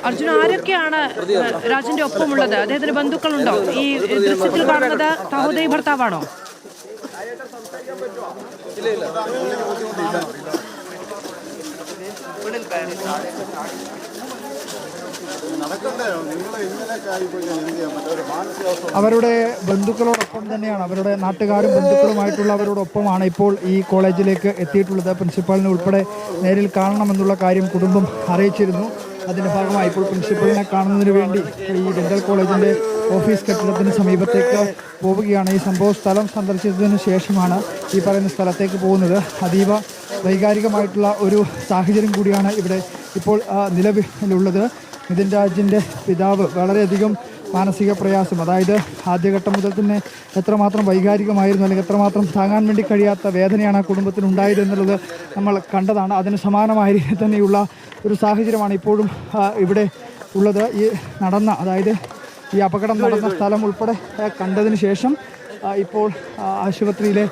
അർജുന, ആരൊക്കെയാണ് രാജന്റെ ഒപ്പമുള്ളത്? അദ്ദേഹത്തിന് ബന്ധുക്കളുണ്ടോ? ഈ ദൃശ്യത്തിൽ കാണുന്നത് സഹോദരി ഭർത്താവാണോ? അവരുടെ ബന്ധുക്കളോടൊപ്പം തന്നെയാണ്, അവരുടെ നാട്ടുകാരും ബന്ധുക്കളുമായിട്ടുള്ള അവരോടൊപ്പമാണ് ഇപ്പോൾ ഈ കോളേജിലേക്ക് എത്തിയിട്ടുള്ളത്. പ്രിൻസിപ്പാളിനെ ഉൾപ്പെടെ നേരിൽ കാണണമെന്നുള്ള കാര്യം കുടുംബം അറിയിച്ചിരുന്നു. അതിൻ്റെ ഭാഗമായി ഇപ്പോൾ പ്രിൻസിപ്പലിനെ കാണുന്നതിന് വേണ്ടി ഈ ഡെന്റൽ കോളേജിൻ്റെ ഓഫീസ് കെട്ടിടത്തിന് സമീപത്തേക്ക് പോവുകയാണ്. ഈ സംഭവ സ്ഥലം സന്ദർശിച്ചതിന് ശേഷമാണ് ഈ പറയുന്ന സ്ഥലത്തേക്ക് പോകുന്നത്. അതീവ വൈകാരികമായിട്ടുള്ള ഒരു സാഹചര്യം കൂടിയാണ് ഇവിടെ ഇപ്പോൾ നിലവിലുള്ളത്. നിതിൻ രാജിൻ്റെ പിതാവ് വളരെയധികം മാനസിക പ്രയാസം, അതായത് ആദ്യഘട്ടം മുതൽ തന്നെ എത്രമാത്രം വൈകാരികമായിരുന്നു, അല്ലെങ്കിൽ എത്രമാത്രം താങ്ങാൻ വേണ്ടി കഴിയാത്ത വേദനയാണ് ആ കുടുംബത്തിനുണ്ടായത് എന്നുള്ളത് നമ്മൾ കണ്ടതാണ്. അതിന് സമാനമായ രീതിയിൽ തന്നെയുള്ള ഒരു സാഹചര്യമാണ് ഇപ്പോഴും ഇവിടെ ഉള്ളത്. ഈ അതായത് ഈ അപകടം നടന്ന സ്ഥലം ഉൾപ്പെടെ കണ്ടതിന് ശേഷം ഇപ്പോൾ ആശുപത്രിയിലെ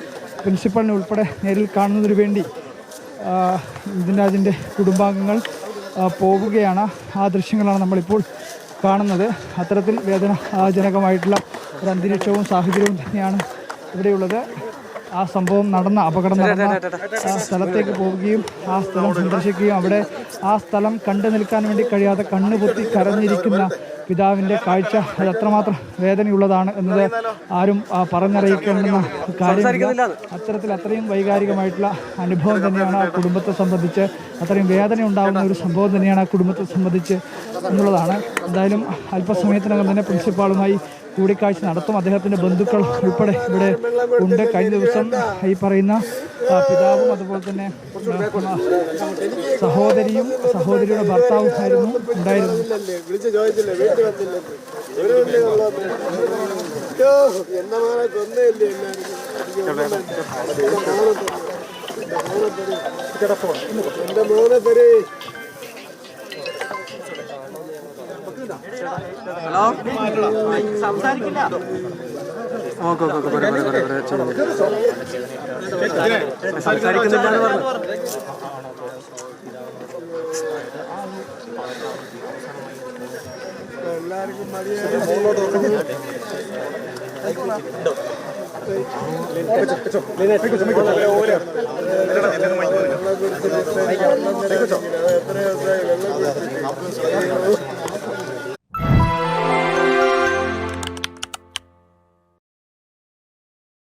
പ്രിൻസിപ്പളിനെ ഉൾപ്പെടെ നേരിൽ കാണുന്നതിന് വേണ്ടി നിതിൻ രാജിൻ്റെ കുടുംബാംഗങ്ങൾ പോവുകയാണ്. ആ ദൃശ്യങ്ങളാണ് നമ്മളിപ്പോൾ കാണുന്നത്. അത്തരത്തിൽ വേദനാജനകമായിട്ടുള്ള ഒരു അന്തരീക്ഷവും സാഹചര്യവും തന്നെയാണ് ഇവിടെയുള്ളത്. ആ സംഭവം അപകടം നടന്ന സ്ഥലത്തേക്ക് പോവുകയും ആ സ്ഥലം സന്ദർശിക്കുകയും അവിടെ ആ സ്ഥലം കണ്ടു നിൽക്കാൻ വേണ്ടി കഴിയാതെ കണ്ണുപൊത്തി കരഞ്ഞിരിക്കുന്ന പിതാവിൻ്റെ കാഴ്ച അത് എത്രമാത്രം വേദനയുള്ളതാണ് എന്നത് ആരും പറഞ്ഞറിയിക്കേണ്ടുന്ന കാര്യമില്ല. അത്രയും വൈകാരികമായിട്ടുള്ള അനുഭവം തന്നെയാണ് ആ കുടുംബത്തെ സംബന്ധിച്ച്, അത്രയും വേദന ഉണ്ടാകുന്ന ഒരു സംഭവം തന്നെയാണ് ആ കുടുംബത്തെ സംബന്ധിച്ച് എന്നുള്ളതാണ്. എന്തായാലും അല്പസമയത്തിനകം തന്നെ പ്രിൻസിപ്പാളുമായി കൂടിക്കാഴ്ച നടത്തും. അദ്ദേഹത്തിൻ്റെ ബന്ധുക്കൾ ഉൾപ്പെടെ ഇവിടെ ഉണ്ട്. കഴിഞ്ഞ ദിവസം ഈ പറയുന്ന പിതാവും അതുപോലെ തന്നെ സഹോദരിയുടെ ഭർത്താവും ആയിരുന്നു ഉണ്ടായിരുന്നത്. ഹലോ, സംസാരിക്കില്ല. സംസാരിക്കുന്നില്ല എന്ന് പറഞ്ഞു. എല്ലാവർക്കും മടിയാണ്.